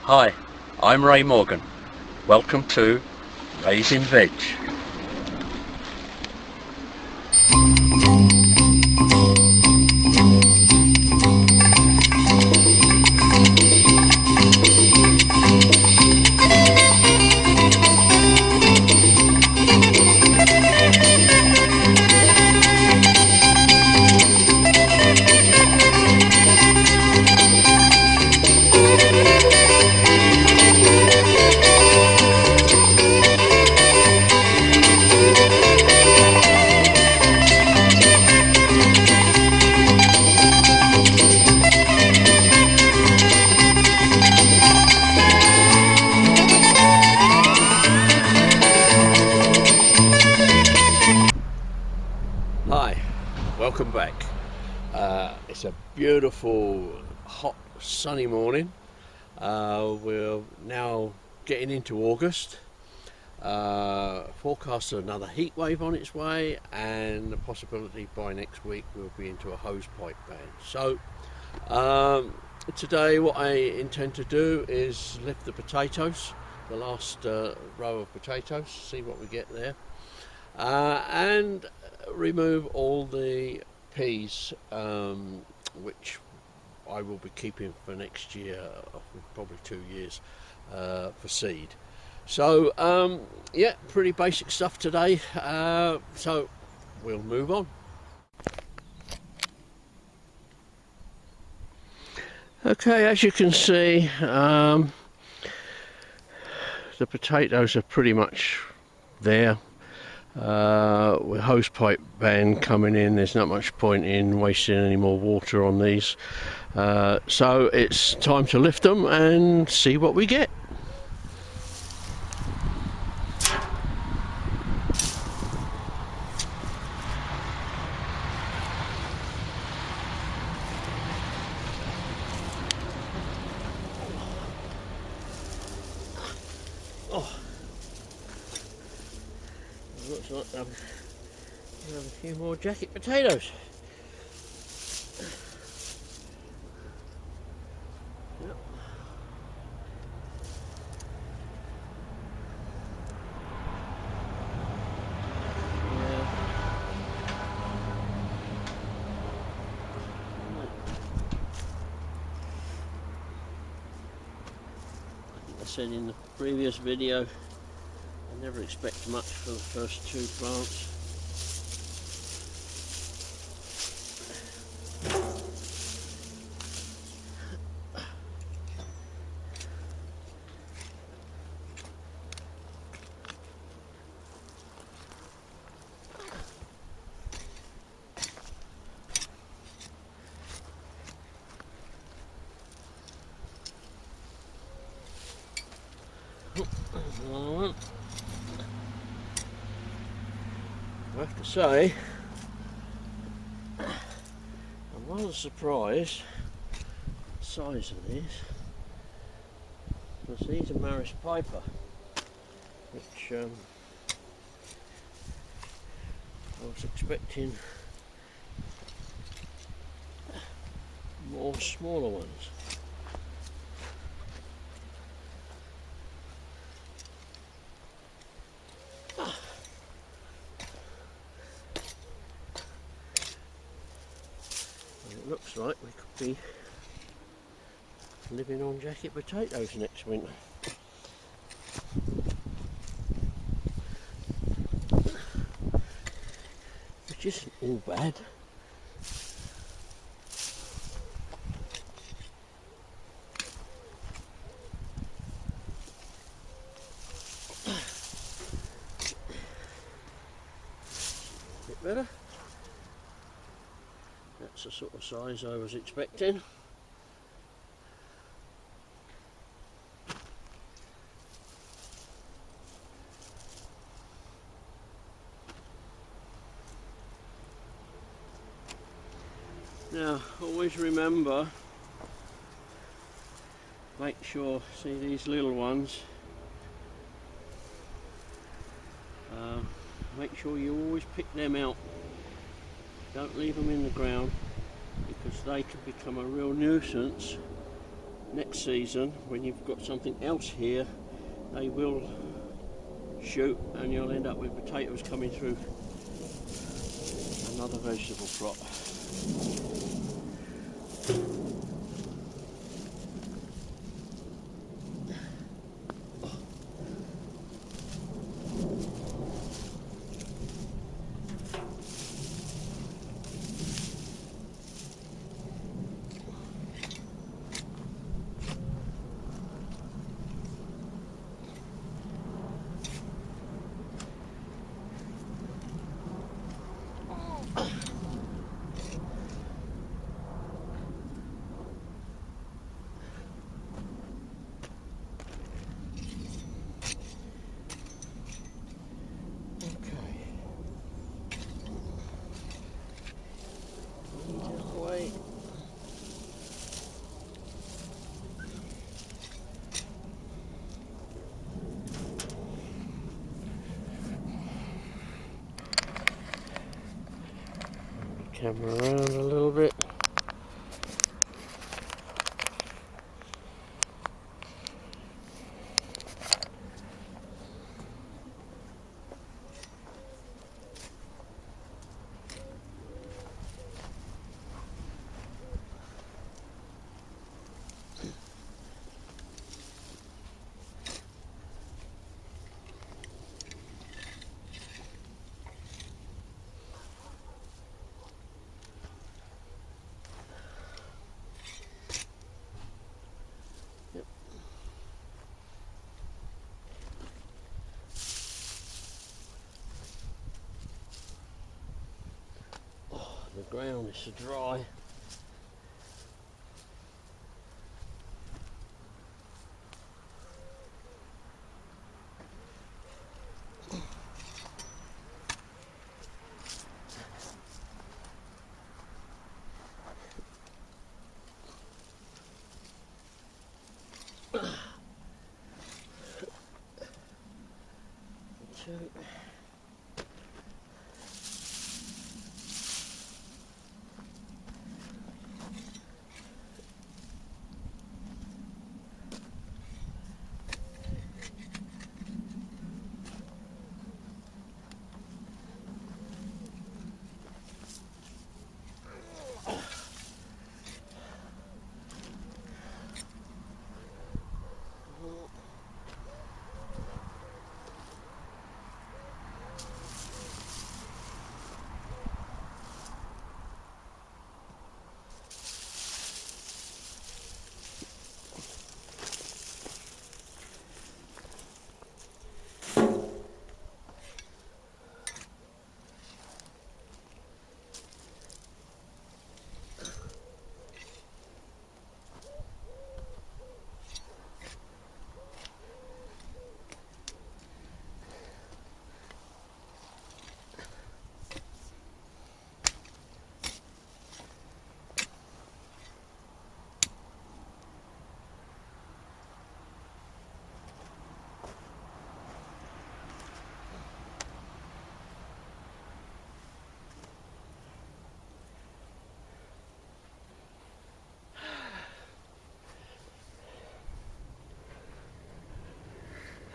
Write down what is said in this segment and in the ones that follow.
Hi, I'm Ray Morgan. Welcome to Raising Veg. Hi, welcome back. It's a beautiful, hot, sunny morning. We're now getting into August. Forecast another heat wave on its way, and the possibility by next week we'll be into a hose pipe ban. So today what I intend to do is lift the potatoes, the last row of potatoes, see what we get there, and remove all the peas, which I will be keeping for next year, probably 2 years, for seed. So yeah, pretty basic stuff today, so we'll move on. Okay, as you can see, the potatoes are pretty much there. With hose pipe ban coming in, there's not much point in wasting any more water on these, so it's time to lift them and see what we get. Oh, looks like we have a few more jacket potatoes. Yep. I said in the previous video, I never expect much for the first 2 plants. Another one. I have to say, I'm rather surprised at the size of these, because these are Maris Piper, which I was expecting more smaller ones. It looks like we could be living on jacket potatoes next winter. Which isn't all bad. Bit better. That's the sort of size I was expecting. Now, always remember, make sure, see these little ones, make sure you always pick them out. Don't leave them in the ground, because they can become a real nuisance next season, when you've got something else here, they will shoot and you'll end up with potatoes coming through another vegetable plot. Camera around a little bit. The ground is so dry.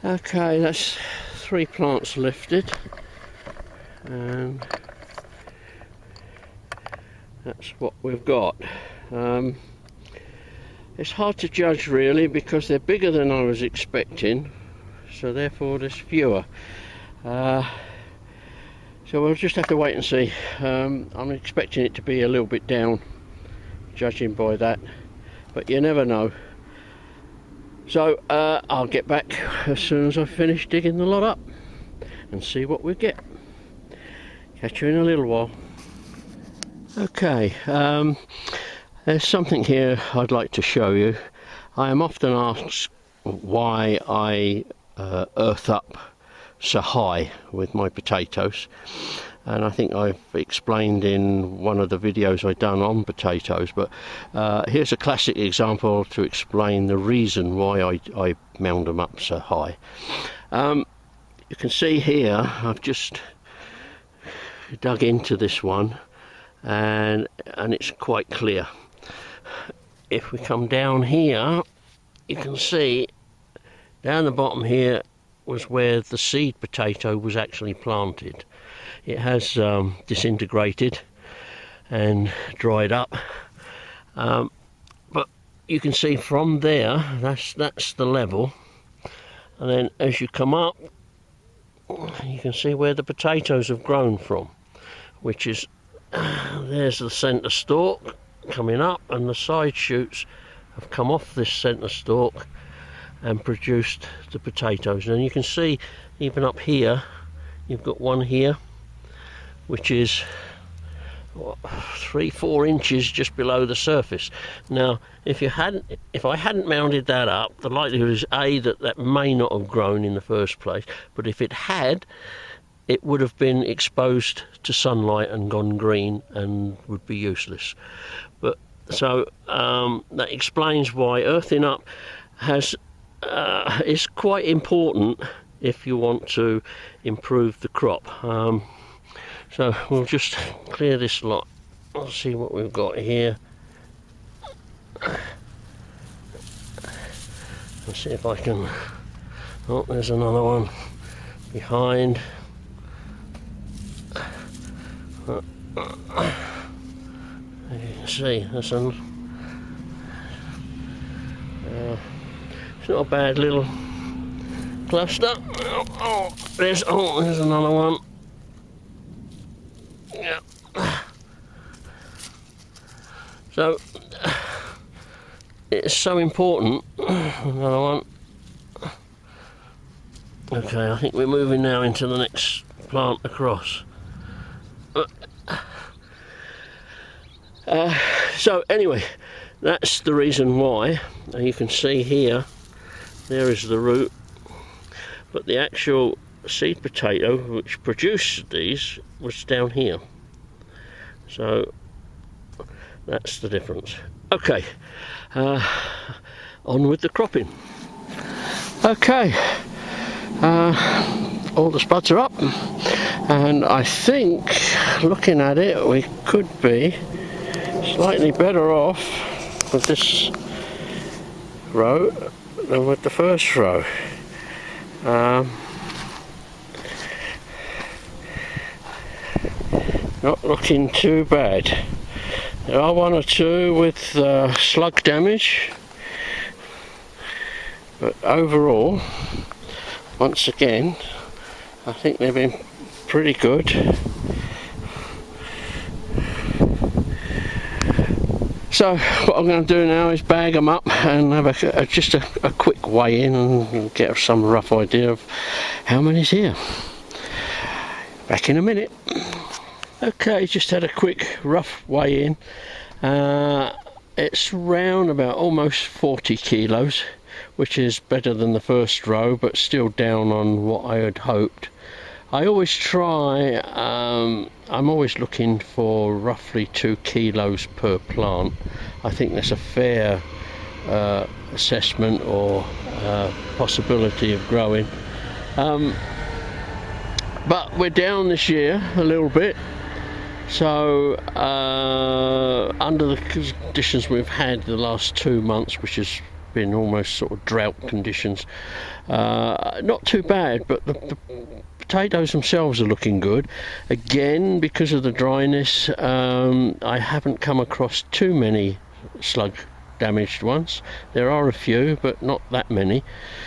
Okay, that's 3 plants lifted, and that's what we've got. It's hard to judge really because they're bigger than I was expecting, so therefore there's fewer. So we'll just have to wait and see. I'm expecting it to be a little bit down, judging by that, but you never know. So I'll get back as soon as I finish digging the lot up and see what we get. Catch you in a little while. Okay, there's something here I'd like to show you. I am often asked why I earth up so high with my potatoes, and I think I've explained in one of the videos I've done on potatoes, but here's a classic example to explain the reason why I mound them up so high. You can see here I've just dug into this one, and it's quite clear. if we come down here, you can see down the bottom here was where the seed potato was actually planted. It has disintegrated and dried up, but you can see from there that's the level, and then as you come up you can see where the potatoes have grown from, which is there's the centre stalk coming up, and the side shoots have come off this centre stalk and produced the potatoes. And you can see even up here you've got one here which is 3-4 inches just below the surface. Now if I hadn't mounted that up, the likelihood is that may not have grown in the first place, but if it had, it would have been exposed to sunlight and gone green and would be useless. But so that explains why earthing up is quite important if you want to improve the crop. So we'll just clear this lot. Let's see what we've got here. Let's see if I can. Oh, there's another one behind. As you can see, that's it's not a bad little cluster. There's another one. Yeah. So it's so important. Another one. Okay, I think we're moving now into the next plant across. So anyway, that's the reason why. Now you can see here, there is the root, but the actual seed potato which produced these was down here. So that's the difference. Okay, on with the cropping. Okay, all the spuds are up, and I think, looking at it, we could be slightly better off with this row than with the first row. Not looking too bad. There are one or two with slug damage, but overall, once again, I think they've been pretty good. So what I'm going to do now is bag them up and have just a quick weigh in and get some rough idea of how many's here. Back in a minute. Okay, just had a quick rough weigh in. It's round about almost 40 kilos, which is better than the first row, but still down on what I had hoped. I always try, I'm always looking for roughly 2 kilos per plant. I think that's a fair assessment or possibility of growing. But we're down this year a little bit. So under the conditions we've had the last 2 months, which has been almost sort of drought conditions, not too bad, but the potatoes themselves are looking good. Again, because of the dryness, I haven't come across too many slug damaged ones. There are a few, but not that many.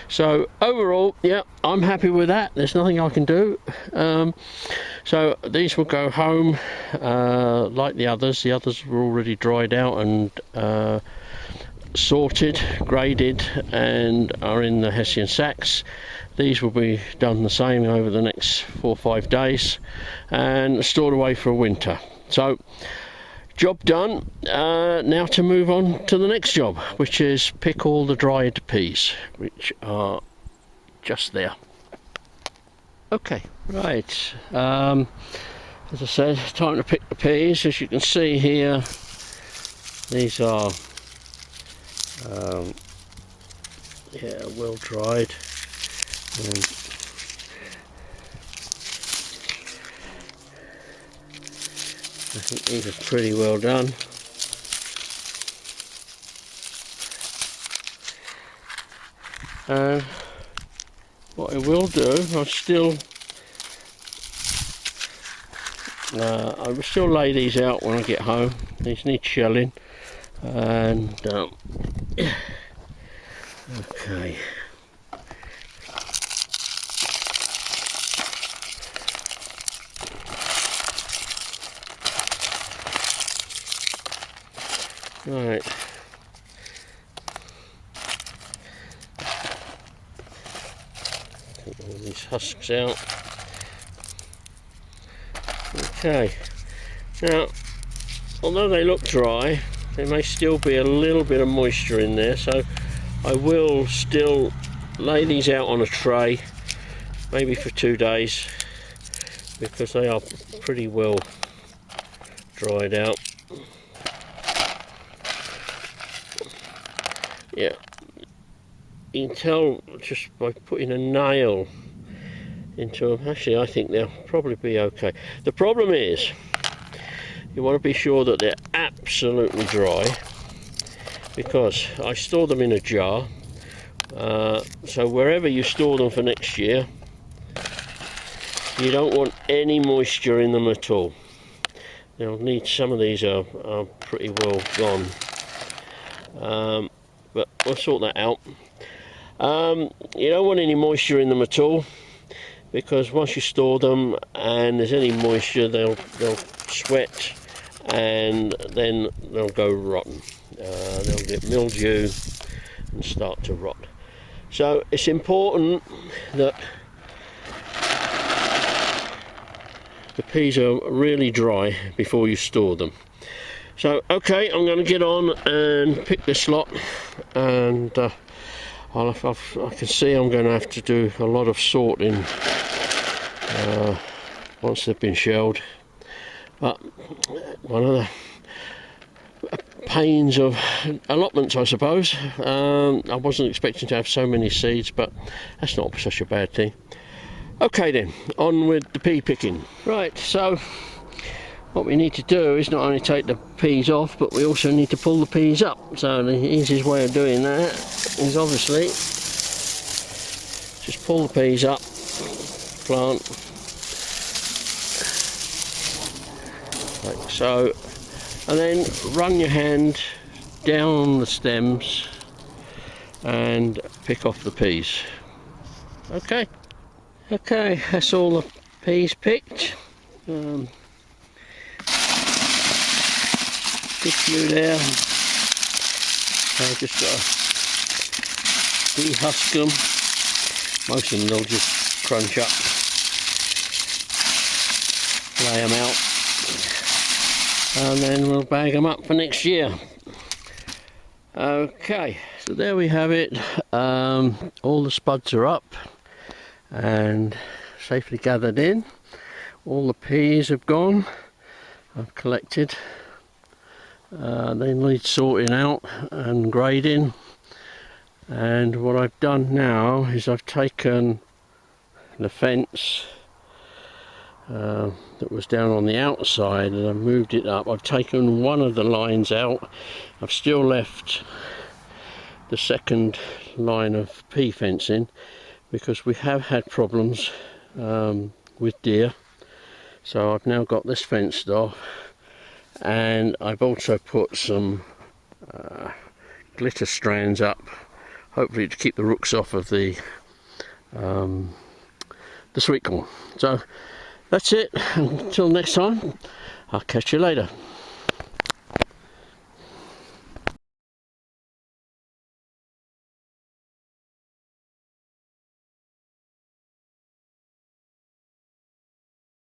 So overall, yeah, I'm happy with that. There's nothing I can do. So these will go home like the others. The others were already dried out and sorted, graded, and are in the Hessian sacks. These will be done the same over the next 4 or 5 days and stored away for a winter. So job done. Now to move on to the next job, which is pick all the dried peas, which are just there. Okay, right, as I said, time to pick the peas. As you can see here, these are yeah, well dried, and I think these are pretty well done. And what I will do, I will still lay these out when I get home. These need shelling, and okay. Right. Take all these husks out. Okay. Now, although they look dry, there may still be a little bit of moisture in there, so I will still lay these out on a tray, maybe for 2 days, because they are pretty well dried out. Yeah, you can tell just by putting a nail into them. Actually, I think they'll probably be okay. The problem is, you want to be sure that they're absolutely dry, because I store them in a jar, so wherever you store them for next year, you don't want any moisture in them at all. They'll need, some of these are pretty well gone, but we'll sort that out. You don't want any moisture in them at all, because once you store them and there's any moisture, they'll sweat and then they'll go rotten. They'll get mildew and start to rot. So it's important that the peas are really dry before you store them. So okay, I'm going to get on and pick this lot, and I can see I'm going to have to do a lot of sorting once they've been shelled. But one of the pains of allotments, I suppose. I wasn't expecting to have so many seeds, but that's not such a bad thing. Okay then, on with the pea picking. Right, so what we need to do is not only take the peas off, but we also need to pull the peas up. So the easiest way of doing that is obviously just pull the peas up, plant, like so, and then run your hand down the stems and pick off the peas. Okay, that's all the peas picked. Good few there. I've just got to dehusk them. Most of them they'll just crunch up, lay them out, and then we'll bag them up for next year. Okay, so there we have it. All the spuds are up and safely gathered in. All the peas have gone. I've collected. They need sorting out and grading, and what I've done now is I've taken the fence that was down on the outside and I've moved it up. I've taken one of the lines out. I've still left the second line of pea fencing because we have had problems with deer, so I've now got this fenced off. And I've also put some glitter strands up, hopefully to keep the rooks off of the sweet corn. So that's it. Until next time, I'll catch you later.